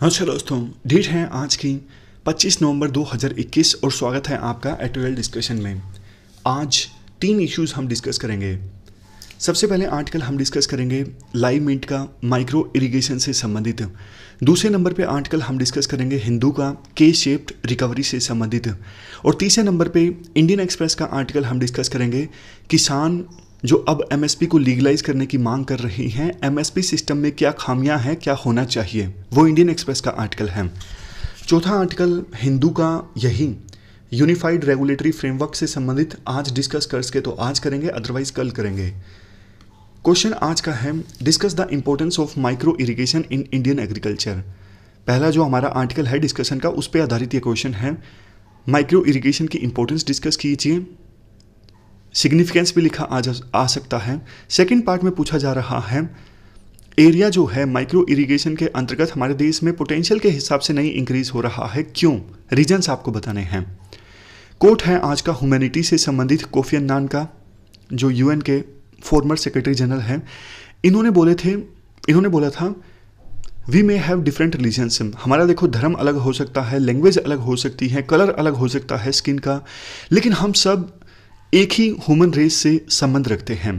नमस्कार दोस्तों, डेट है आज की 25 नवंबर 2021 और स्वागत है आपका एटोरियल डिस्कशन में। आज 3 इश्यूज हम डिस्कस करेंगे। सबसे पहले आर्टिकल हम डिस्कस करेंगे लाइव मिंट का माइक्रो इरिगेशन से संबंधित। दूसरे नंबर पे आर्टिकल हम डिस्कस करेंगे हिंदू का के शेप्ड रिकवरी से संबंधित। और तीसरे नंबर पे इंडियन एक्सप्रेस का आर्टिकल हम डिस्कस करेंगे किसान जो अब एमएसपी को लीगलाइज करने की मांग कर रही हैं, एमएसपी सिस्टम में क्या खामियां हैं, क्या होना चाहिए, वो इंडियन एक्सप्रेस का आर्टिकल है। चौथा आर्टिकल हिंदू का यही यूनिफाइड रेगुलेटरी फ्रेमवर्क से संबंधित आज डिस्कस कर सके तो आज करेंगे, अदरवाइज कल करेंगे। क्वेश्चन आज का है discuss the importance of micro irrigation in Indian agriculture. पहला जो हमारा आर्टिकल है डिस्कशन का उस पर आधारित ये क्वेश्चन है। माइक्रो इरिगेशन की इंपॉर्टेंस डिस्कस कीजिए, सिग्निफिकेंस भी लिखा आ सकता है। सेकंड पार्ट में पूछा जा रहा है एरिया जो है माइक्रो इरिगेशन के अंतर्गत हमारे देश में पोटेंशियल के हिसाब से नहीं इंक्रीज हो रहा है, क्यों, रीजंस आपको बताने हैं। कोट है आज का ह्यूमैनिटी से संबंधित कोफी अन्नान का, जो यूएन के फॉर्मर सेक्रेटरी जनरल हैं। इन्होंने बोला था we may have different religions. हमारा देखो धर्म अलग हो सकता है, लैंग्वेज अलग हो सकती है, कलर अलग हो सकता है स्किन का, लेकिन हम सब एक ही ह्यूमन रेस से संबंध रखते हैं।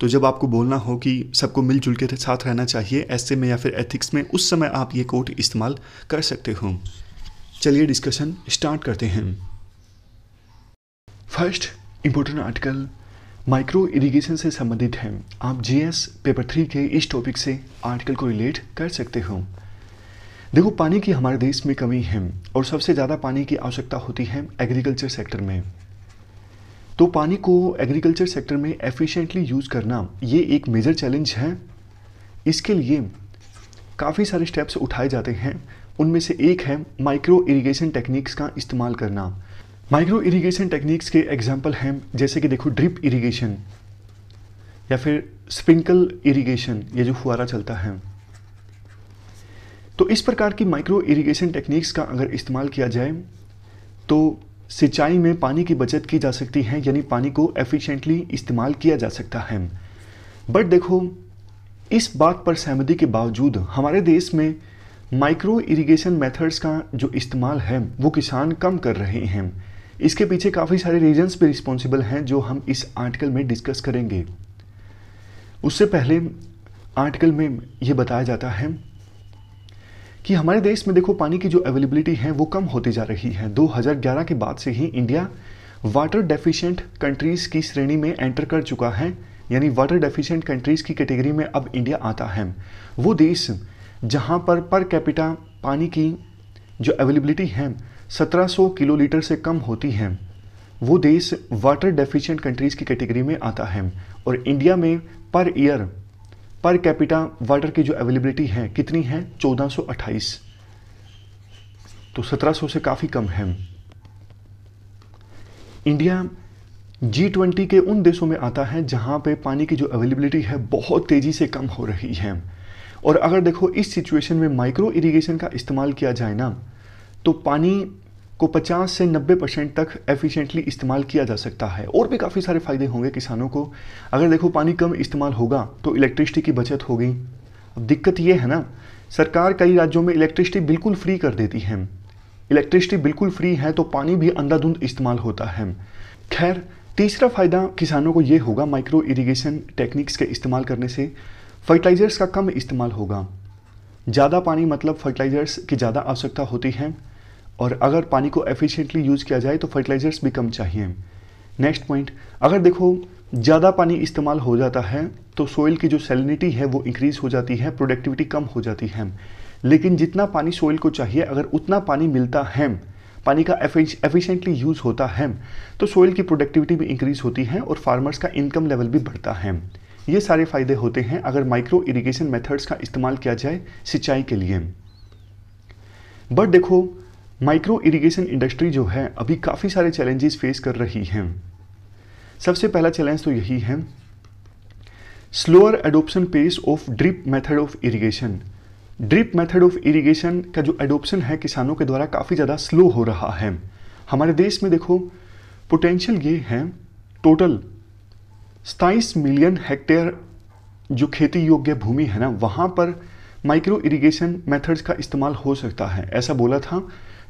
तो जब आपको बोलना हो कि सबको मिलजुल के साथ रहना चाहिए ऐसे में या फिर एथिक्स में, उस समय आप ये कोट इस्तेमाल कर सकते हो। चलिए डिस्कशन स्टार्ट करते हैं। First important article micro irrigation से संबंधित है। आप जीएस पेपर 3 के इस टॉपिक से आर्टिकल को रिलेट कर सकते हो। देखो, पानी की हमारे देश में कमी है और सबसे ज़्यादा पानी की आवश्यकता होती है एग्रीकल्चर सेक्टर में। तो पानी को एग्रीकल्चर सेक्टर में एफिशिएंटली यूज़ करना ये एक मेजर चैलेंज है। इसके लिए काफ़ी सारे स्टेप्स उठाए जाते हैं। उनमें से एक है माइक्रो इरिगेशन टेक्निक्स का इस्तेमाल करना। माइक्रो इरिगेशन टेक्निक्स के एग्जांपल हैं जैसे कि देखो ड्रिप इरिगेशन या फिर स्प्रिंकल इरिगेशन, ये जो फुहारा चलता है। तो इस प्रकार की माइक्रो इरिगेशन टेक्निक्स का अगर इस्तेमाल किया जाए तो सिंचाई में पानी की बचत की जा सकती है, यानी पानी को एफिशिएंटली इस्तेमाल किया जा सकता है। बट देखो, इस बात पर सहमति के बावजूद हमारे देश में माइक्रो इरिगेशन मेथड्स का जो इस्तेमाल है वो किसान कम कर रहे हैं। इसके पीछे काफ़ी सारे रीजंस भी रिस्पॉन्सिबल हैं जो हम इस आर्टिकल में डिस्कस करेंगे। उससे पहले आर्टिकल में ये बताया जाता है कि हमारे देश में देखो पानी की जो अवेलेबिलिटी है वो कम होती जा रही है। 2011 के बाद से ही इंडिया वाटर डेफिशिएंट कंट्रीज़ की श्रेणी में एंटर कर चुका है, यानी वाटर डेफिशिएंट कंट्रीज़ की कैटेगरी में अब इंडिया आता है। वो देश जहां पर कैपिटा पानी की जो अवेलेबिलिटी है 1700 किलोलीटर से कम होती है, वो देश वाटर डेफिशिएंट कंट्रीज़ की कैटेगरी में आता है। और इंडिया में पर कैपिटा वाटर की जो अवेलेबिलिटी है कितनी है, 1428। तो 1700 से काफ़ी कम है। इंडिया G20 के उन देशों में आता है जहां पे पानी की जो अवेलेबिलिटी है बहुत तेज़ी से कम हो रही है। और अगर देखो इस सिचुएशन में माइक्रो इरिगेशन का इस्तेमाल किया जाए ना, तो पानी को 50 से 90% तक एफिशिएंटली इस्तेमाल किया जा सकता है। और भी काफ़ी सारे फ़ायदे होंगे किसानों को। अगर देखो पानी कम इस्तेमाल होगा तो इलेक्ट्रिसिटी की बचत होगी। अब दिक्कत ये है ना, सरकार कई राज्यों में इलेक्ट्रिसिटी बिल्कुल फ्री कर देती है। इलेक्ट्रिसिटी बिल्कुल फ्री है तो पानी भी अंधाधुंध इस्तेमाल होता है। खैर, तीसरा फ़ायदा किसानों को ये होगा माइक्रो इरिगेशन टेक्निक्स के इस्तेमाल करने से फर्टिलाइज़र्स का कम इस्तेमाल होगा। ज़्यादा पानी मतलब फर्टिलाइज़र्स की ज़्यादा आवश्यकता होती है, और अगर पानी को एफिशिएंटली यूज़ किया जाए तो फर्टिलाइज़र्स भी कम चाहिए। नेक्स्ट पॉइंट, अगर देखो ज़्यादा पानी इस्तेमाल हो जाता है तो सोइल की जो सैलिनिटी है वो इंक्रीज़ हो जाती है, प्रोडक्टिविटी कम हो जाती है। लेकिन जितना पानी सोइल को चाहिए अगर उतना पानी मिलता है, पानी का एफिशिएंटली यूज़ होता है, तो सोइल की प्रोडक्टिविटी भी इंक्रीज़ होती है और फार्मर्स का इनकम लेवल भी बढ़ता है। ये सारे फ़ायदे होते हैं अगर माइक्रो इरिगेशन मेथड्स का इस्तेमाल किया जाए सिंचाई के लिए। बट देखो, माइक्रो इरिगेशन इंडस्ट्री जो है अभी काफ़ी सारे चैलेंजेस फेस कर रही हैं। सबसे पहला चैलेंज तो यही है slower adoption pace of drip method of irrigation. Drip method of irrigation का जो एडोप्शन है किसानों के द्वारा काफ़ी ज़्यादा स्लो हो रहा है। हमारे देश में देखो पोटेंशियल ये है, टोटल 27 मिलियन हेक्टेयर जो खेती योग्य भूमि है ना, वहाँ पर माइक्रो इरिगेशन मेथड्स का इस्तेमाल हो सकता है, ऐसा बोला था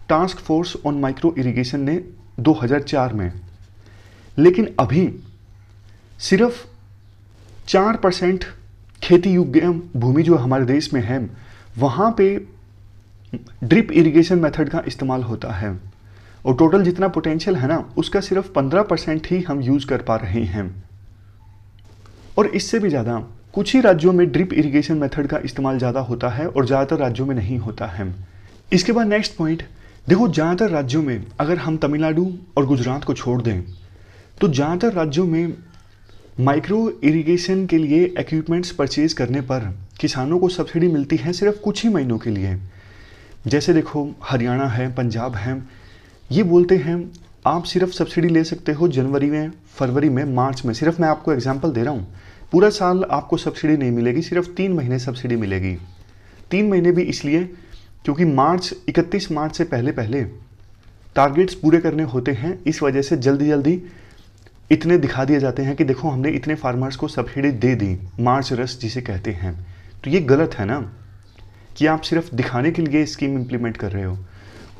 task force on micro irrigation ने 2004 में। लेकिन अभी सिर्फ 4% खेती योग्य भूमि जो हमारे देश में है वहाँ पे ड्रिप इरिगेशन मेथड का इस्तेमाल होता है, और टोटल जितना पोटेंशियल है ना उसका सिर्फ 15% ही हम यूज़ कर पा रहे हैं। और इससे भी ज़्यादा कुछ ही राज्यों में ड्रिप इरिगेशन मेथड का इस्तेमाल ज़्यादा होता है और ज़्यादातर राज्यों में नहीं होता है। इसके बाद नेक्स्ट पॉइंट देखो, ज़्यादातर राज्यों में अगर हम तमिलनाडु और गुजरात को छोड़ दें तो ज़्यादातर राज्यों में माइक्रो इरिगेशन के लिए इक्विपमेंट्स परचेज करने पर किसानों को सब्सिडी मिलती है सिर्फ कुछ ही महीनों के लिए। जैसे देखो हरियाणा है, पंजाब है, ये बोलते हैं आप सिर्फ सब्सिडी ले सकते हो जनवरी में, फरवरी में, मार्च में। सिर्फ मैं आपको एग्जांपल दे रहा हूँ, पूरा साल आपको सब्सिडी नहीं मिलेगी, सिर्फ 3 महीने सब्सिडी मिलेगी। 3 महीने भी इसलिए क्योंकि 31 मार्च से पहले टारगेट्स पूरे करने होते हैं, इस वजह से जल्दी इतने दिखा दिए जाते हैं कि देखो हमने इतने फार्मर्स को सब्सिडी दे दी, मार्च रस जिसे कहते हैं। तो ये गलत है ना कि आप सिर्फ दिखाने के लिए स्कीम इंप्लीमेंट कर रहे हो।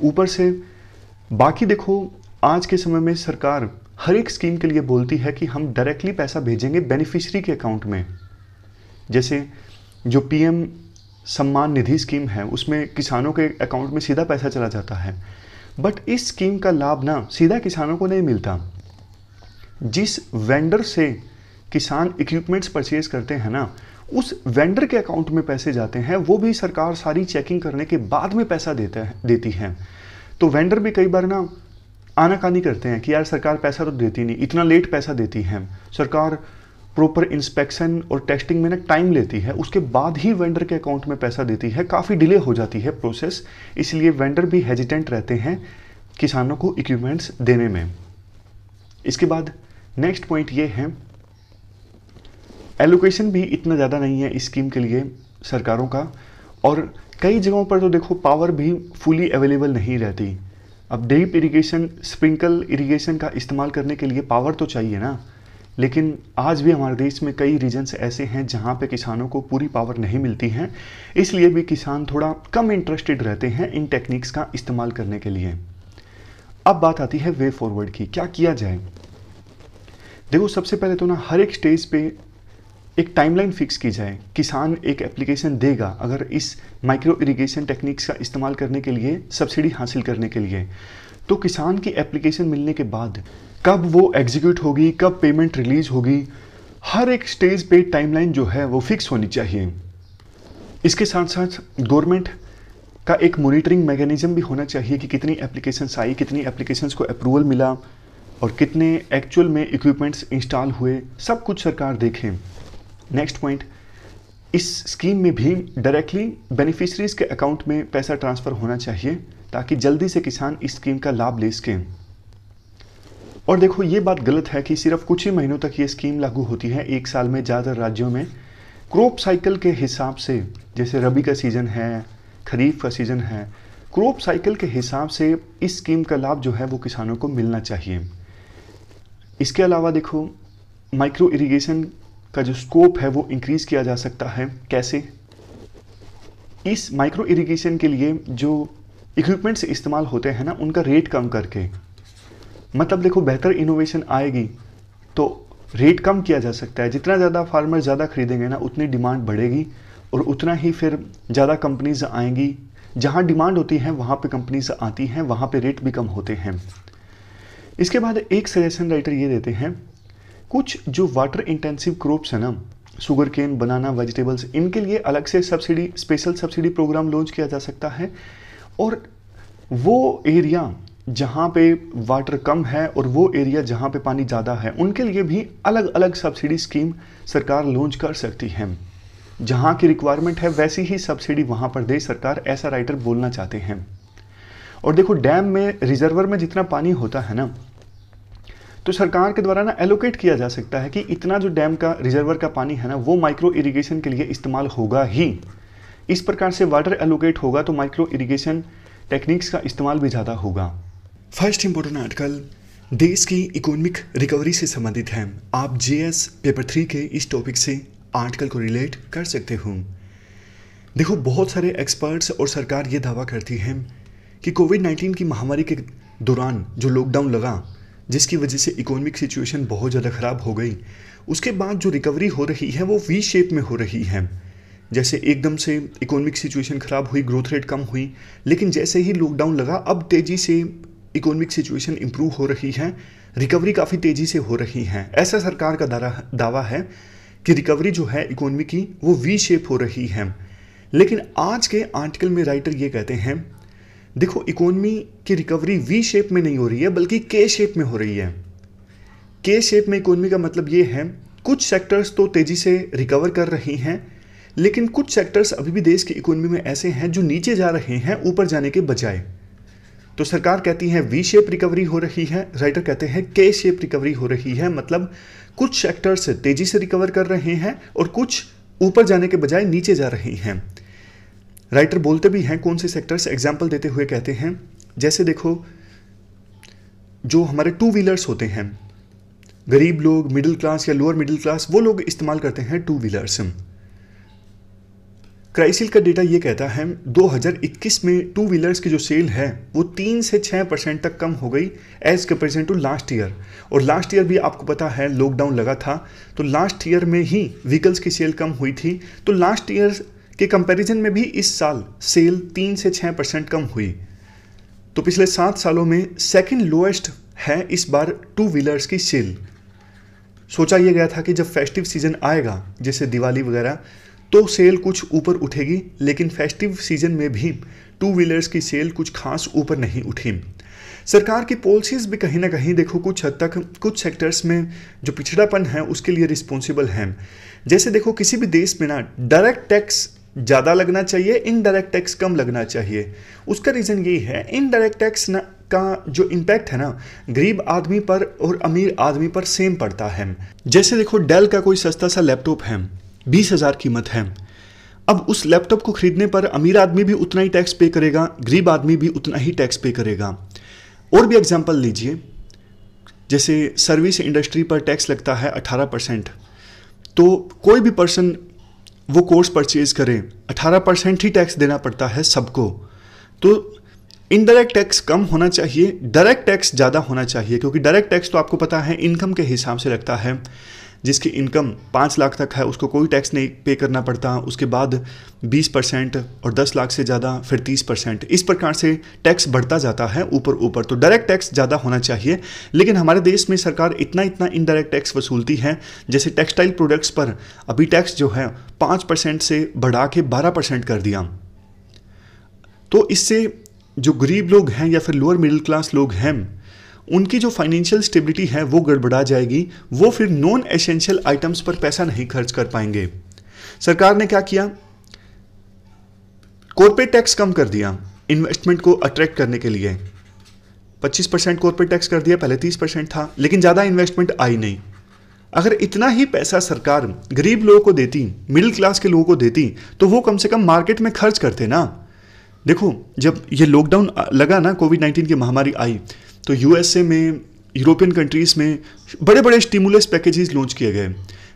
ऊपर से बाकी देखो आज के समय में सरकार हर एक स्कीम के लिए बोलती है कि हम डायरेक्टली पैसा भेजेंगे बेनिफिशियरी के अकाउंट में। जैसे जो पीएम सम्मान निधि स्कीम है उसमें किसानों के अकाउंट में सीधा पैसा चला जाता है, बट इस स्कीम का लाभ ना सीधा किसानों को नहीं मिलता। जिस वेंडर से किसान इक्विपमेंट्स परचेज करते हैं ना, उस वेंडर के अकाउंट में पैसे जाते हैं, वो भी सरकार सारी चेकिंग करने के बाद में पैसा देती है। तो वेंडर भी कई बार ना आनाकानी करते हैं कि यार सरकार पैसा तो देती नहीं, इतना लेट पैसा देती है सरकार, प्रॉपर इंस्पेक्शन और टेस्टिंग में ना टाइम लेती है, उसके बाद ही वेंडर के अकाउंट में पैसा देती है, काफ़ी डिले हो जाती है प्रोसेस। इसलिए वेंडर भी हेजिटेंट रहते हैं किसानों को इक्विपमेंट्स देने में। इसके बाद नेक्स्ट पॉइंट ये है, एलोकेशन भी इतना ज़्यादा नहीं है इस स्कीम के लिए सरकारों का, और कई जगहों पर तो देखो पावर भी फुली अवेलेबल नहीं रहती। अब ड्रिप इरिगेशन, स्प्रिंकल इरिगेशन का इस्तेमाल करने के लिए पावर तो चाहिए ना, लेकिन आज भी हमारे देश में कई रीजन्स ऐसे हैं जहाँ पे किसानों को पूरी पावर नहीं मिलती है, इसलिए भी किसान थोड़ा कम इंटरेस्टेड रहते हैं इन टेक्निक्स का इस्तेमाल करने के लिए। अब बात आती है वे फॉरवर्ड की, क्या किया जाए। देखो सबसे पहले तो ना हर एक स्टेज पे एक टाइमलाइन फिक्स की जाए। किसान एक एप्लीकेशन देगा अगर इस माइक्रो इरिगेशन टेक्निक्स का इस्तेमाल करने के लिए, सब्सिडी हासिल करने के लिए, तो किसान की एप्लीकेशन मिलने के बाद कब वो एग्जीक्यूट होगी, कब पेमेंट रिलीज होगी, हर एक स्टेज पे टाइमलाइन जो है वो फिक्स होनी चाहिए। इसके साथ साथ गवर्नमेंट का एक मॉनिटरिंग मैकेनिज्म भी होना चाहिए कि कितनी एप्लीकेशंस आई, कितनी एप्लीकेशंस को अप्रूवल मिला और कितने एक्चुअल में इक्विपमेंट्स इंस्टॉल हुए, सब कुछ सरकार देखे। नेक्स्ट पॉइंट, इस स्कीम में भी डायरेक्टली बेनिफिशरीज के अकाउंट में पैसा ट्रांसफ़र होना चाहिए ताकि जल्दी से किसान इस स्कीम का लाभ ले सकें। और देखो ये बात गलत है कि सिर्फ कुछ ही महीनों तक ये स्कीम लागू होती है। एक साल में ज़्यादातर राज्यों में क्रॉप साइकिल के हिसाब से, जैसे रबी का सीज़न है, खरीफ का सीज़न है, क्रॉप साइकिल के हिसाब से इस स्कीम का लाभ जो है वो किसानों को मिलना चाहिए। इसके अलावा देखो माइक्रो इरिगेशन का जो स्कोप है वो इंक्रीज़ किया जा सकता है। कैसे? इस माइक्रो इरिगेशन के लिए जो इक्विपमेंट्स इस्तेमाल होते हैं ना, उनका रेट कम करके, मतलब देखो बेहतर इनोवेशन आएगी तो रेट कम किया जा सकता है। जितना ज़्यादा फार्मर ज़्यादा खरीदेंगे ना, उतनी डिमांड बढ़ेगी और उतना ही फिर ज़्यादा कंपनीज आएंगी। जहाँ डिमांड होती है वहाँ पे कंपनीज आती हैं, वहाँ पे रेट भी कम होते हैं। इसके बाद एक सजेशन राइटर ये देते हैं, कुछ जो वाटर इंटेंसिव क्रॉप्स है ना, शुगर केन, बनाना, वेजिटेबल्स, इनके लिए अलग से subsidy, special subsidy program launch किया जा सकता है। और वो एरिया जहाँ पे वाटर कम है और वो एरिया जहाँ पे पानी ज़्यादा है, उनके लिए भी अलग अलग सब्सिडी स्कीम सरकार लॉन्च कर सकती है। जहाँ की रिक्वायरमेंट है वैसी ही सब्सिडी वहाँ पर दे सरकार, ऐसा राइटर बोलना चाहते हैं। और देखो डैम में, रिजर्वर में जितना पानी होता है ना, तो सरकार के द्वारा ना एलोकेट किया जा सकता है कि इतना जो डैम का, रिजर्वर का पानी है ना, वो माइक्रो इरिगेशन के लिए इस्तेमाल होगा ही। इस प्रकार से वाटर एलोकेट होगा तो माइक्रो इरिगेशन टेक्निक्स का इस्तेमाल भी ज़्यादा होगा। फर्स्ट इंपॉर्टेंट आर्टिकल देश की इकोनॉमिक रिकवरी से संबंधित है। आप जीएस पेपर 3 के इस टॉपिक से आर्टिकल को रिलेट कर सकते हो। देखो, बहुत सारे एक्सपर्ट्स और सरकार ये दावा करती हैं कि कोविड-19 की महामारी के दौरान जो लॉकडाउन लगा, जिसकी वजह से इकोनॉमिक सिचुएशन बहुत ज़्यादा ख़राब हो गई, उसके बाद जो रिकवरी हो रही है वो वी शेप में हो रही है। जैसे एकदम से इकोनॉमिक सिचुएशन ख़राब हुई, ग्रोथ रेट कम हुई, लेकिन जैसे ही लॉकडाउन लगा अब तेज़ी से इकोनॉमिक सिचुएशन इम्प्रूव हो रही है, रिकवरी काफ़ी तेज़ी से हो रही है। ऐसा सरकार का दावा है कि रिकवरी जो है इकोनॉमी की वो वी शेप हो रही है। लेकिन आज के आर्टिकल में राइटर ये कहते हैं, देखो इकोनॉमी की रिकवरी वी शेप में नहीं हो रही है बल्कि के शेप में हो रही है। के शेप में इकोनॉमी का मतलब ये है, कुछ सेक्टर्स तो तेज़ी से रिकवर कर रही हैं, लेकिन कुछ सेक्टर्स अभी भी देश की इकोनॉमी में ऐसे हैं जो नीचे जा रहे हैं ऊपर जाने के बजाय। तो सरकार कहती है वी शेप रिकवरी हो रही है, राइटर कहते हैं के शेप रिकवरी हो रही है। मतलब कुछ सेक्टर्स तेजी से रिकवर कर रहे हैं और कुछ ऊपर जाने के बजाय नीचे जा रहे हैं। राइटर बोलते भी हैं कौन से सेक्टर्स, एग्जाम्पल देते हुए कहते हैं, जैसे देखो जो हमारे टू व्हीलर्स होते हैं, गरीब लोग, मिडिल क्लास या लोअर मिडिल क्लास, वो लोग इस्तेमाल करते हैं टू व्हीलर्स। क्राइसिल का डेटा ये कहता है 2021 में टू व्हीलर्स की जो सेल है वो 3 से 6% तक कम हो गई as comparison to last year. और लास्ट ईयर भी आपको पता है लॉकडाउन लगा था, तो लास्ट ईयर में ही व्हीकल्स की सेल कम हुई थी। तो लास्ट ईयर के कंपैरिजन में भी इस साल सेल 3 से 6% कम हुई। तो पिछले 7 सालों में सेकंड लोएस्ट है इस बार टू व्हीलर्स की सेल। सोचा यह गया था कि जब फेस्टिव सीजन आएगा जैसे दिवाली वगैरह तो सेल कुछ ऊपर उठेगी, लेकिन फेस्टिव सीजन में भी टू व्हीलर्स की सेल कुछ खास ऊपर नहीं उठी। सरकार की पॉलिसीज भी कहीं ना कहीं देखो कुछ हद तक कुछ सेक्टर्स में जो पिछड़ापन है उसके लिए रिस्पॉन्सिबल हैं। जैसे देखो किसी भी देश में ना डायरेक्ट टैक्स ज़्यादा लगना चाहिए, इनडायरेक्ट टैक्स कम लगना चाहिए। उसका रीज़न यही है, इनडायरेक्ट टैक्स ना का जो इम्पैक्ट है ना गरीब आदमी पर और अमीर आदमी पर सेम पड़ता है। जैसे देखो डेल का कोई सस्ता सा लैपटॉप है, 20,000 कीमत है। अब उस लैपटॉप को खरीदने पर अमीर आदमी भी उतना ही टैक्स पे करेगा, गरीब आदमी भी उतना ही टैक्स पे करेगा। और भी एग्जांपल लीजिए, जैसे सर्विस इंडस्ट्री पर टैक्स लगता है 18%, तो कोई भी पर्सन वो कोर्स परचेज करे 18% ही टैक्स देना पड़ता है सबको। तो इनडायरेक्ट टैक्स कम होना चाहिए, डायरेक्ट टैक्स ज़्यादा होना चाहिए, क्योंकि डायरेक्ट टैक्स तो आपको पता है इनकम के हिसाब से लगता है। जिसकी इनकम 5 लाख तक है उसको कोई टैक्स नहीं पे करना पड़ता, उसके बाद 20% और 10 लाख से ज़्यादा फिर 30%, इस प्रकार से टैक्स बढ़ता जाता है ऊपर ऊपर। तो डायरेक्ट टैक्स ज़्यादा होना चाहिए, लेकिन हमारे देश में सरकार इतना इनडायरेक्ट टैक्स वसूलती है। जैसे टेक्सटाइल प्रोडक्ट्स पर अभी टैक्स जो है 5% से बढ़ा के 12% कर दिया। तो इससे जो गरीब लोग हैं या फिर लोअर मिडिल क्लास लोग हैं उनकी जो फाइनेंशियल स्टेबिलिटी है वो गड़बड़ा जाएगी, वो फिर नॉन एसेंशियल आइटम्स पर पैसा नहीं खर्च कर पाएंगे। सरकार ने क्या किया, कॉर्पोरेट टैक्स कम कर दिया इन्वेस्टमेंट को अट्रैक्ट करने के लिए। 25% कॉर्पोरेट टैक्स कर दिया, पहले 30% था, लेकिन ज़्यादा इन्वेस्टमेंट आई नहीं। अगर इतना ही पैसा सरकार गरीब लोगों को देती, मिडिल क्लास के लोगों को देती, तो वो कम से कम मार्केट में खर्च करते ना। देखो जब ये लॉकडाउन लगा ना, कोविड-19 की महामारी आई, तो यूएसए में, यूरोपियन कंट्रीज़ में बड़े बड़े स्टिमुलस पैकेजेस लॉन्च किए गए।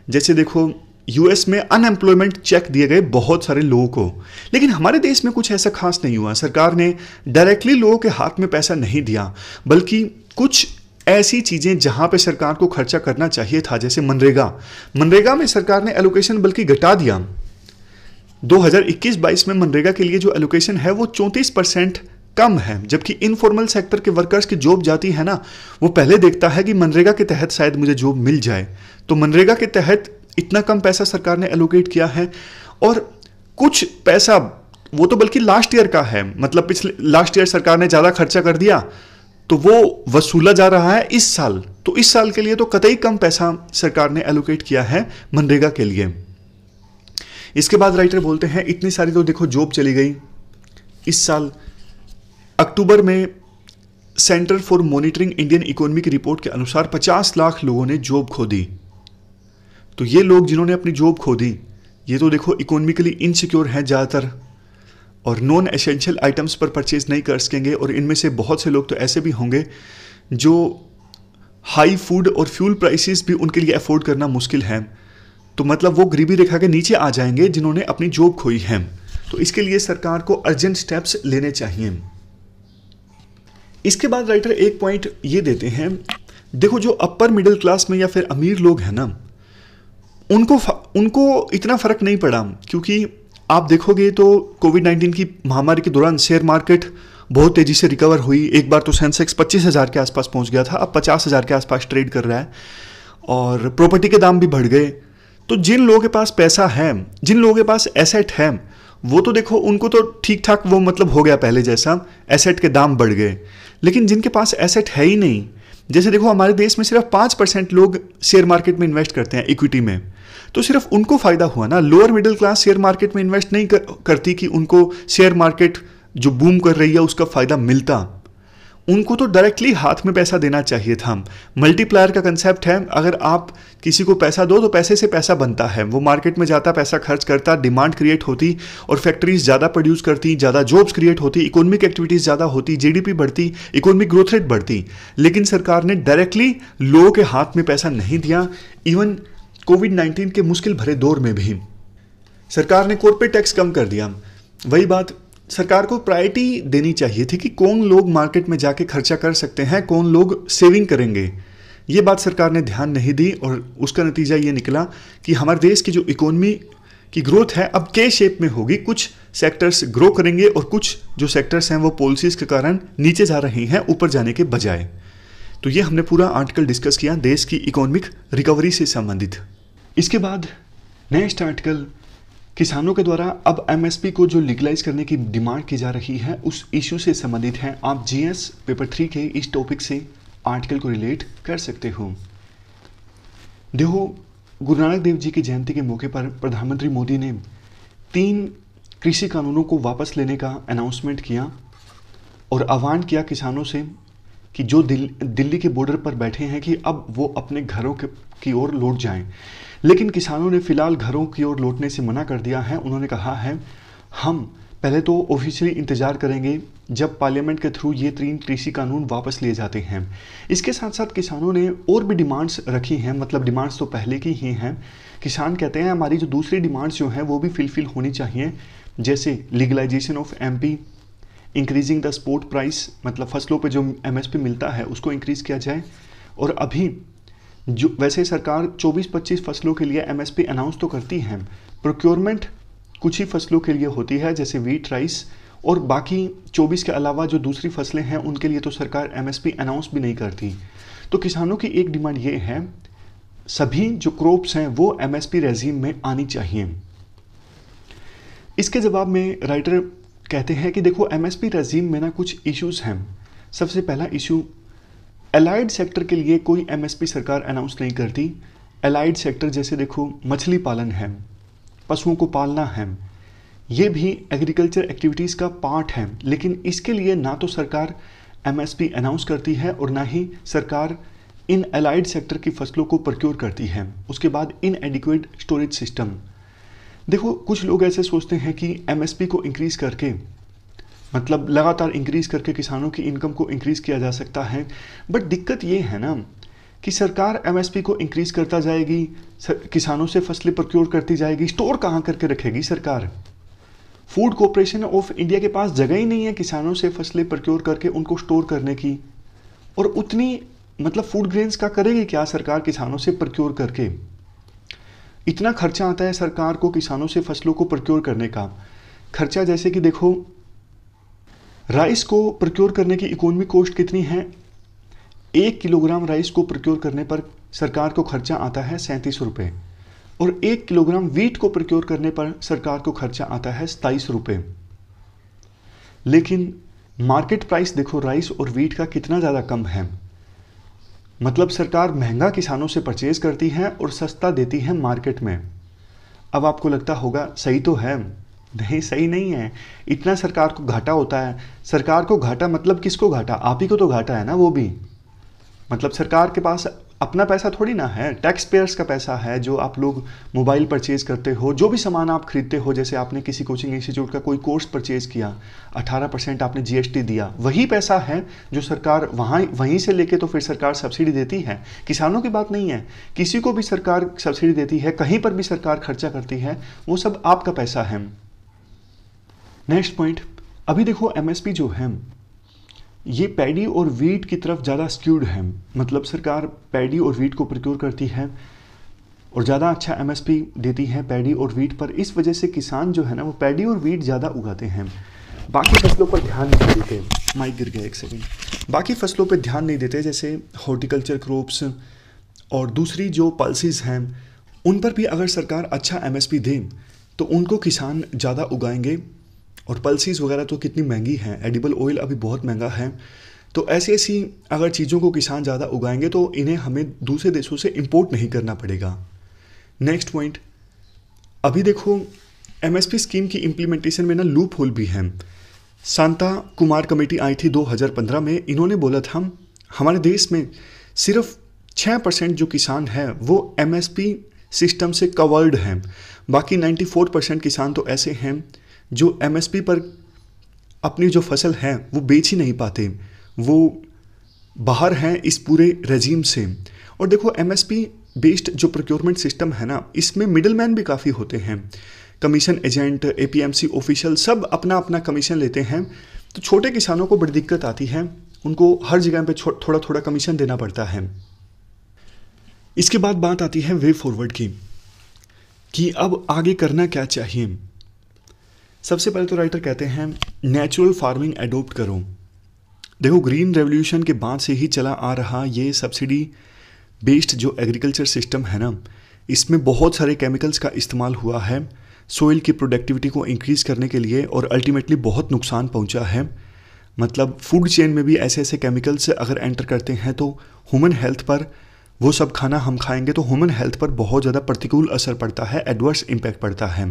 जैसे देखो यूएस में अनएम्प्लॉयमेंट चेक दिए गए बहुत सारे लोगों को, लेकिन हमारे देश में कुछ ऐसा खास नहीं हुआ। सरकार ने डायरेक्टली लोगों के हाथ में पैसा नहीं दिया, बल्कि कुछ ऐसी चीज़ें जहां पे सरकार को खर्चा करना चाहिए था, जैसे मनरेगा में सरकार ने एलोकेशन बल्कि घटा दिया। 2021-22 में मनरेगा के लिए जो एलोकेशन है वो 34% कम है, जबकि इनफॉर्मल सेक्टर के वर्कर्स की जॉब जाती है ना, वो पहले देखता है कि मनरेगा के तहत शायद मुझे जॉब मिल जाए। तो मनरेगा के तहत इतना कम पैसा सरकार ने एलोकेट किया है। और कुछ पैसा वो तो बल्कि लास्ट ईयर का है, मतलब पिछले लास्ट ईयर सरकार ने ज़्यादा खर्चा कर दिया तो वो वसूला जा रहा है इस साल। तो इस साल के लिए तो कतई कम पैसा सरकार ने एलोकेट किया है मनरेगा के लिए। इसके बाद राइटर बोलते हैं इतनी सारी तो देखो जॉब चली गई। इस साल अक्टूबर में centre for monitoring Indian economy की रिपोर्ट के अनुसार 50 लाख लोगों ने जॉब खो दी। तो ये लोग जिन्होंने अपनी जॉब खो दी, ये तो देखो इकोनॉमिकली इनसिक्योर हैं ज़्यादातर और नॉन एसेंशियल आइटम्स पर परचेज नहीं कर सकेंगे। और इनमें से बहुत से लोग तो ऐसे भी होंगे जो हाई फूड और फ्यूल प्राइसेस भी उनके लिए अफोर्ड करना मुश्किल है। तो मतलब वो गरीबी रेखा के नीचे आ जाएंगे जिन्होंने अपनी जॉब खोई है। तो इसके लिए सरकार को अर्जेंट स्टेप्स लेने चाहिए। इसके बाद राइटर एक पॉइंट ये देते हैं, देखो जो अपर मिडिल क्लास में या फिर अमीर लोग हैं ना, उनको इतना फर्क नहीं पड़ा, क्योंकि आप देखोगे तो कोविड-19 की महामारी के दौरान शेयर मार्केट बहुत तेजी से रिकवर हुई। एक बार तो सेंसेक्स 25,000 के आसपास पहुंच गया था, अब 50,000 के आसपास ट्रेड कर रहा है, और प्रॉपर्टी के दाम भी बढ़ गए। तो जिन लोगों के पास पैसा है, जिन लोगों के पास एसेट है, वो तो देखो उनको तो ठीक ठाक वो मतलब हो गया पहले जैसा, एसेट के दाम बढ़ गए। लेकिन जिनके पास एसेट है ही नहीं, जैसे देखो हमारे देश में सिर्फ 5% लोग शेयर मार्केट में इन्वेस्ट करते हैं, इक्विटी में, तो सिर्फ उनको फायदा हुआ ना। Lower middle class share market में इन्वेस्ट नहीं करती कि उनको शेयर मार्केट जो बूम कर रही है उसका फायदा मिलता। उनको तो डायरेक्टली हाथ में पैसा देना चाहिए था। मल्टीप्लायर का कंसेप्ट है, अगर आप किसी को पैसा दो तो पैसे से पैसा बनता है, वो मार्केट में जाता, पैसा खर्च करता, डिमांड क्रिएट होती और फैक्ट्रीज ज़्यादा प्रोड्यूस करती, ज़्यादा जॉब्स क्रिएट होती, इकोनॉमिक एक्टिविटीज़ ज़्यादा होती, जीडीपी बढ़ती, इकोनॉमिक ग्रोथ रेट बढ़ती। लेकिन सरकार ने डायरेक्टली लोगों के हाथ में पैसा नहीं दिया। इवन कोविड-19 के मुश्किल भरे दौर में भी सरकार ने कॉर्पोरेट टैक्स कम कर दिया। वही बात, सरकार को प्रायोरिटी देनी चाहिए थी कि कौन लोग मार्केट में जाके खर्चा कर सकते हैं, कौन लोग सेविंग करेंगे। ये बात सरकार ने ध्यान नहीं दी और उसका नतीजा ये निकला कि हमारे देश की जो इकोनॉमी की ग्रोथ है अब के शेप में होगी। कुछ सेक्टर्स ग्रो करेंगे और कुछ जो सेक्टर्स हैं वो पॉलिसीज के कारण नीचे जा रही हैं, ऊपर जाने के बजाय। तो ये हमने पूरा आर्टिकल डिस्कस किया देश की इकोनॉमिक रिकवरी से संबंधित। इसके बाद नेक्स्ट आर्टिकल, किसानों के द्वारा अब एमएसपी को जो लीगलाइज करने की डिमांड की जा रही है उस इश्यू से संबंधित है। आप जीएस पेपर 3 के इस टॉपिक से आर्टिकल को रिलेट कर सकते हो। देखो, गुरु नानक देव जी की जयंती के मौके पर प्रधानमंत्री मोदी ने 3 कृषि कानूनों को वापस लेने का अनाउंसमेंट किया और आह्वान किया किसानों से कि जो दिल्ली के बॉर्डर पर बैठे हैं कि अब वो अपने घरों की ओर लौट जाएं। लेकिन किसानों ने फिलहाल घरों की ओर लौटने से मना कर दिया है। उन्होंने कहा है हम पहले तो ऑफिशियली इंतजार करेंगे जब पार्लियामेंट के थ्रू ये 3 कृषि कानून वापस लिए जाते हैं। इसके साथ साथ किसानों ने और भी डिमांड्स रखी हैं, मतलब डिमांड्स तो पहले की ही हैं। किसान कहते हैं हमारी जो दूसरी डिमांड्स जो हैं वो भी फुलफिल होनी चाहिए, जैसे legalisation of MP, increasing the support price, मतलब फसलों पे जो एमएसपी मिलता है उसको इंक्रीज़ किया जाए। और अभी जो वैसे सरकार 24-25 फसलों के लिए एमएसपी अनाउंस तो करती है, प्रोक्योरमेंट कुछ ही फसलों के लिए होती है जैसे वीट, राइस, और बाकी 24 के अलावा जो दूसरी फसलें हैं उनके लिए तो सरकार एमएसपी अनाउंस भी नहीं करती। तो किसानों की एक डिमांड ये है सभी जो क्रॉप्स हैं वो एमएसपी रेजीम में आनी चाहिए। इसके जवाब में राइटर कहते हैं कि देखो एमएसपी रेजीम में ना कुछ इश्यूज हैं। सबसे पहला इशू, एलाइड सेक्टर के लिए कोई एमएसपी सरकार अनाउंस नहीं करती। एलाइड सेक्टर जैसे देखो मछली पालन है, पशुओं को पालना है, ये भी एग्रीकल्चर एक्टिविटीज़ का पार्ट है, लेकिन इसके लिए ना तो सरकार एमएसपी अनाउंस करती है और ना ही सरकार इन एलाइड सेक्टर की फसलों को प्रोक्योर करती है। उसके बाद इनएडिक्वेट स्टोरेज सिस्टम। देखो कुछ लोग ऐसे सोचते हैं कि एमएसपी को इंक्रीज़ करके, मतलब लगातार इंक्रीज़ करके किसानों की इनकम को इंक्रीज़ किया जा सकता है, बट दिक्कत ये है ना कि सरकार एमएसपी को इंक्रीज़ करता जाएगी, किसानों से फसलें प्रोक्योर करती जाएगी, स्टोर कहाँ करके रखेगी सरकार? फूड कॉरपोरेशन ऑफ इंडिया के पास जगह ही नहीं है किसानों से फसलें प्रोक्योर करके उनको स्टोर करने की, और उतनी मतलब फूड ग्रेन्स का करेगी क्या सरकार किसानों से प्रोक्योर करके? इतना खर्चा आता है सरकार को किसानों से फसलों को प्रोक्योर करने का खर्चा। जैसे कि देखो राइस को प्रोक्योर करने की इकोनॉमिक कॉस्ट कितनी है? 1 किलोग्राम राइस को प्रोक्योर करने पर सरकार को खर्चा आता है 37 रुपये, और 1 किलोग्राम वीट को प्रोक्योर करने पर सरकार को खर्चा आता है 27 रुपये। लेकिन मार्केट प्राइस देखो राइस और वीट का कितना ज़्यादा कम है, मतलब सरकार महंगा किसानों से परचेज करती है और सस्ता देती है मार्केट में। अब आपको लगता होगा सही तो है, नहीं सही नहीं है, इतना सरकार को घाटा होता है। सरकार को घाटा मतलब किसको घाटा? आप ही को तो घाटा है ना, वो भी मतलब सरकार के पास अपना पैसा थोड़ी ना है, टैक्स पेयर्स का पैसा है। जो आप लोग मोबाइल परचेज करते हो, जो भी सामान आप खरीदते हो, जैसे आपने किसी कोचिंग इंस्टीट्यूट का कोई कोर्स परचेज किया, 18% आपने जीएसटी दिया, वही पैसा है जो सरकार वहीं से लेके तो फिर सरकार सब्सिडी देती है। किसानों की बात नहीं है, किसी को भी सरकार सब्सिडी देती है, कहीं पर भी सरकार खर्चा करती है, वो सब आपका पैसा है। नेक्स्ट पॉइंट, अभी देखो एमएसपी जो है ये पैडी और वीट की तरफ ज़्यादा स्क्यूड है, मतलब सरकार पैडी और वीट को प्रोक्योर करती है और ज़्यादा अच्छा एमएसपी देती है पैडी और वीट पर। इस वजह से किसान जो है ना वो पैडी और वीट ज़्यादा उगाते हैं, बाकी फसलों पर ध्यान नहीं देते। माइक गिर गया, एक सेकेंड। बाकी फसलों पर ध्यान नहीं देते, जैसे हॉर्टिकल्चर क्रॉप्स और दूसरी जो पल्सेस हैं उन पर भी अगर सरकार अच्छा एमएसपी दे तो उनको किसान ज़्यादा उगाएंगे। और पल्सेस वगैरह तो कितनी महंगी हैं, एडिबल ऑयल अभी बहुत महंगा है, तो ऐसी ऐसी अगर चीज़ों को किसान ज़्यादा उगाएंगे तो इन्हें हमें दूसरे देशों से इंपोर्ट नहीं करना पड़ेगा। नेक्स्ट पॉइंट, अभी देखो एमएसपी स्कीम की इम्प्लीमेंटेशन में ना लूप होल भी है। शांता कुमार कमेटी आई थी 2015 में, इन्होंने बोला था हमारे देश में सिर्फ 6% जो किसान हैं वो एमएसपी सिस्टम से कवर्ड हैं, बाकी 94% किसान तो ऐसे हैं जो एमएसपी पर अपनी जो फसल है वो बेच ही नहीं पाते, वो बाहर हैं इस पूरे रेजीम से। और देखो एमएसपी बेस्ड जो प्रोक्योरमेंट सिस्टम है ना, इसमें मिडिल मैन भी काफ़ी होते हैं, कमीशन एजेंट, एपीएमसी ऑफिशियल सब अपना अपना कमीशन लेते हैं, तो छोटे किसानों को बड़ी दिक्कत आती है, उनको हर जगह पे थोड़ा थोड़ा कमीशन देना पड़ता है। इसके बाद बात आती है वे फॉरवर्ड की कि अब आगे करना क्या चाहिए। सबसे पहले तो राइटर कहते हैं नेचुरल फार्मिंग एडोप्ट करो। देखो ग्रीन रेवोल्यूशन के बाद से ही चला आ रहा ये सब्सिडी बेस्ड जो एग्रीकल्चर सिस्टम है ना, इसमें बहुत सारे केमिकल्स का इस्तेमाल हुआ है सोइल की प्रोडक्टिविटी को इंक्रीज़ करने के लिए, और अल्टीमेटली बहुत नुकसान पहुंचा है। मतलब फूड चेन में भी ऐसे ऐसे केमिकल्स अगर एंटर करते हैं तो ह्यूमन हेल्थ पर, वो सब खाना हम खाएंगे तो ह्यूमन हेल्थ पर बहुत ज़्यादा प्रतिकूल असर पड़ता है, एडवर्स इम्पैक्ट पड़ता है।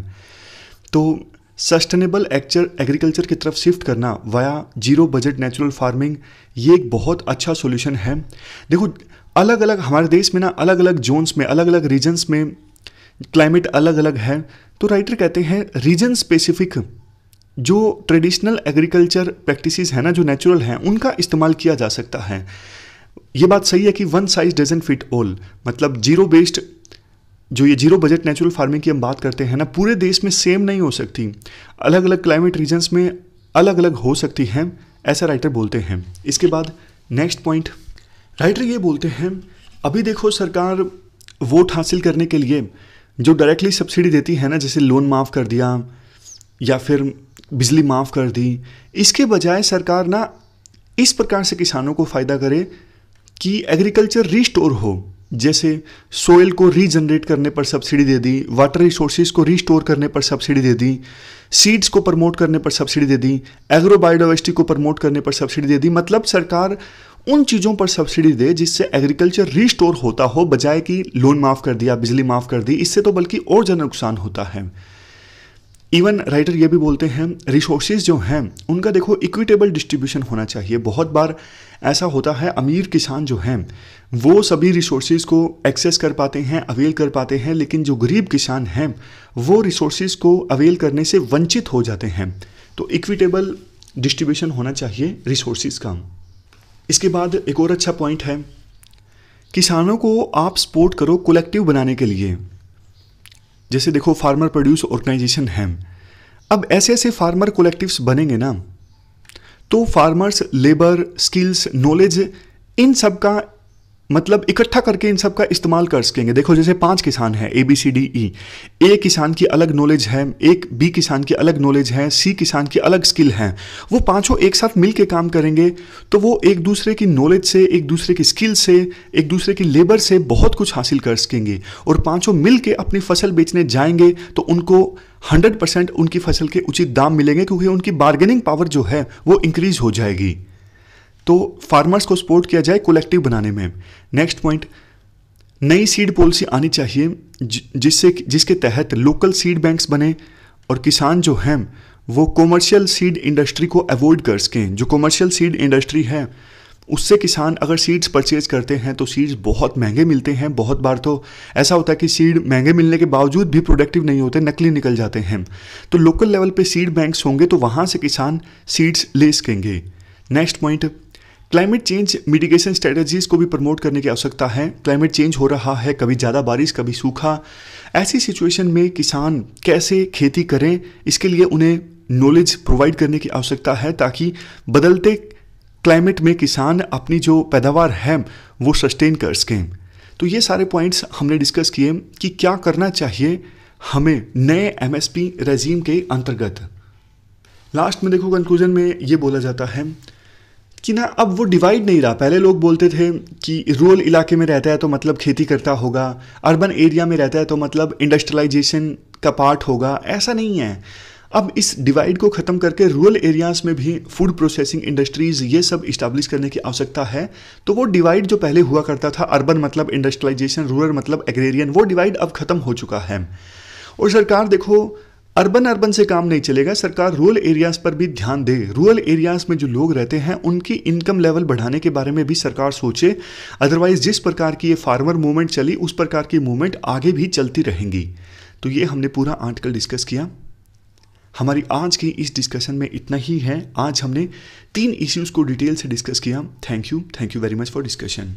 तो सस्टेनेबल एग्रीकल्चर की तरफ शिफ्ट करना via zero budget natural farming, ये एक बहुत अच्छा सॉल्यूशन है। देखो अलग अलग हमारे देश में ना अलग अलग जोन्स में, अलग अलग रीजन्स में क्लाइमेट अलग अलग है, तो राइटर कहते हैं रीजन स्पेसिफिक जो ट्रेडिशनल एग्रीकल्चर प्रैक्टिसेस है ना, जो नेचुरल हैं, उनका इस्तेमाल किया जा सकता है। ये बात सही है कि one size doesn't fit all, मतलब जीरो बेस्ड जो ये जीरो बजट नेचुरल फार्मिंग की हम बात करते हैं ना, पूरे देश में सेम नहीं हो सकती, अलग अलग क्लाइमेट रीजन्स में अलग अलग हो सकती हैं, ऐसा राइटर बोलते हैं। इसके बाद नेक्स्ट पॉइंट, राइटर ये बोलते हैं अभी देखो सरकार वोट हासिल करने के लिए जो डायरेक्टली सब्सिडी देती है ना, जैसे लोन माफ़ कर दिया या फिर बिजली माफ़ कर दी, इसके बजाय सरकार ना इस प्रकार से किसानों को फ़ायदा करे कि एग्रीकल्चर रीस्टोर हो, जैसे सोइल को रीजनरेट करने पर सब्सिडी दे दी, वाटर रिसोर्सेज को रीस्टोर करने पर सब्सिडी दे दी, सीड्स को प्रमोट करने पर सब्सिडी दे दी, एग्रो बायोडाइवर्सिटी को प्रमोट करने पर सब्सिडी दे दी। मतलब सरकार उन चीज़ों पर सब्सिडी दे जिससे एग्रीकल्चर रीस्टोर होता हो, बजाय कि लोन माफ़ कर दिया, बिजली माफ़ कर दी, इससे तो बल्कि और ज़्यादा नुकसान होता है। इवन राइटर ये भी बोलते हैं रिसोर्सेज जो हैं उनका देखो इक्विटेबल डिस्ट्रीब्यूशन होना चाहिए। बहुत बार ऐसा होता है अमीर किसान जो हैं वो सभी रिसोर्सेज को एक्सेस कर पाते हैं, अवेल कर पाते हैं, लेकिन जो गरीब किसान हैं वो रिसोर्सेज को अवेल करने से वंचित हो जाते हैं। तो इक्विटेबल डिस्ट्रीब्यूशन होना चाहिए रिसोर्सेज का। इसके बाद एक और अच्छा पॉइंट है, किसानों को आप सपोर्ट करो कलेक्टिव बनाने के लिए। जैसे देखो फार्मर प्रोड्यूस ऑर्गेनाइजेशन है, अब ऐसे ऐसे फार्मर कलेक्टिव्स बनेंगे ना, तो farmers labour skills knowledge in सब का मतलब इकट्ठा करके इन सब का इस्तेमाल कर सकेंगे। देखो जैसे 5 किसान हैं ABCDE, ए किसान की अलग नॉलेज है, एक बी किसान की अलग नॉलेज है, सी किसान की अलग स्किल है, वो पांचों एक साथ मिल के काम करेंगे तो वो एक दूसरे की नॉलेज से, एक दूसरे की स्किल से, एक दूसरे की लेबर से बहुत कुछ हासिल कर सकेंगे। और पांचों मिल के अपनी फसल बेचने जाएंगे तो उनको 100% उनकी फसल के उचित दाम मिलेंगे, क्योंकि उनकी बार्गेनिंग पावर जो है वो इंक्रीज हो जाएगी। तो फार्मर्स को सपोर्ट किया जाए कलेक्टिव बनाने में। नेक्स्ट पॉइंट, नई सीड पॉलिसी आनी चाहिए जिसके तहत लोकल सीड बैंक्स बने और किसान जो हैं वो कॉमर्शियल सीड इंडस्ट्री को अवॉइड कर सकें। जो कॉमर्शियल सीड इंडस्ट्री है उससे किसान अगर सीड्स परचेज करते हैं तो सीड्स बहुत महंगे मिलते हैं। बहुत बार तो ऐसा होता है कि सीड महंगे मिलने के बावजूद भी प्रोडक्टिव नहीं होते, नकली निकल जाते हैं। तो लोकल लेवल पे सीड बैंक्स होंगे तो वहाँ से किसान सीड्स ले सकेंगे। Next point, climate change mitigation strategies को भी प्रमोट करने की आवश्यकता है। क्लाइमेट चेंज हो रहा है, कभी ज़्यादा बारिश कभी सूखा, ऐसी सिचुएशन में किसान कैसे खेती करें इसके लिए उन्हें नॉलेज प्रोवाइड करने की आवश्यकता है ताकि बदलते क्लाइमेट में किसान अपनी जो पैदावार है वो सस्टेन कर सकें। तो ये सारे पॉइंट्स हमने डिस्कस किए कि क्या करना चाहिए हमें नए एमएसपी रेजीम के अंतर्गत। लास्ट में देखो कंक्लूजन में ये बोला जाता है कि ना अब वो डिवाइड नहीं रहा। पहले लोग बोलते थे कि रूरल इलाके में रहता है तो मतलब खेती करता होगा, अर्बन एरिया में रहता है तो मतलब इंडस्ट्रियलाइजेशन का पार्ट होगा। ऐसा नहीं है। अब इस डिवाइड को ख़त्म करके रूरल एरियाज़ में भी फूड प्रोसेसिंग इंडस्ट्रीज़ ये सब इस्टेब्लिश करने की आवश्यकता है। तो वो डिवाइड जो पहले हुआ करता था, अर्बन मतलब इंडस्ट्रियलाइजेशन, रूरल मतलब एग्रेरियन, वो डिवाइड अब ख़त्म हो चुका है। और सरकार देखो अर्बन से काम नहीं चलेगा, सरकार रूरल एरियाज़ पर भी ध्यान दे। रूरल एरियाज़ में जो लोग रहते हैं उनकी इनकम लेवल बढ़ाने के बारे में भी सरकार सोचे। अदरवाइज़ जिस प्रकार की ये फार्मर मूवमेंट चली उस प्रकार की मूवमेंट आगे भी चलती रहेंगी। तो ये हमने पूरा आर्टिकल डिस्कस किया। हमारी आज की इस डिस्कशन में इतना ही है। आज हमने 3 इश्यूज़ को डिटेल से डिस्कस किया। Thank you very much for discussion.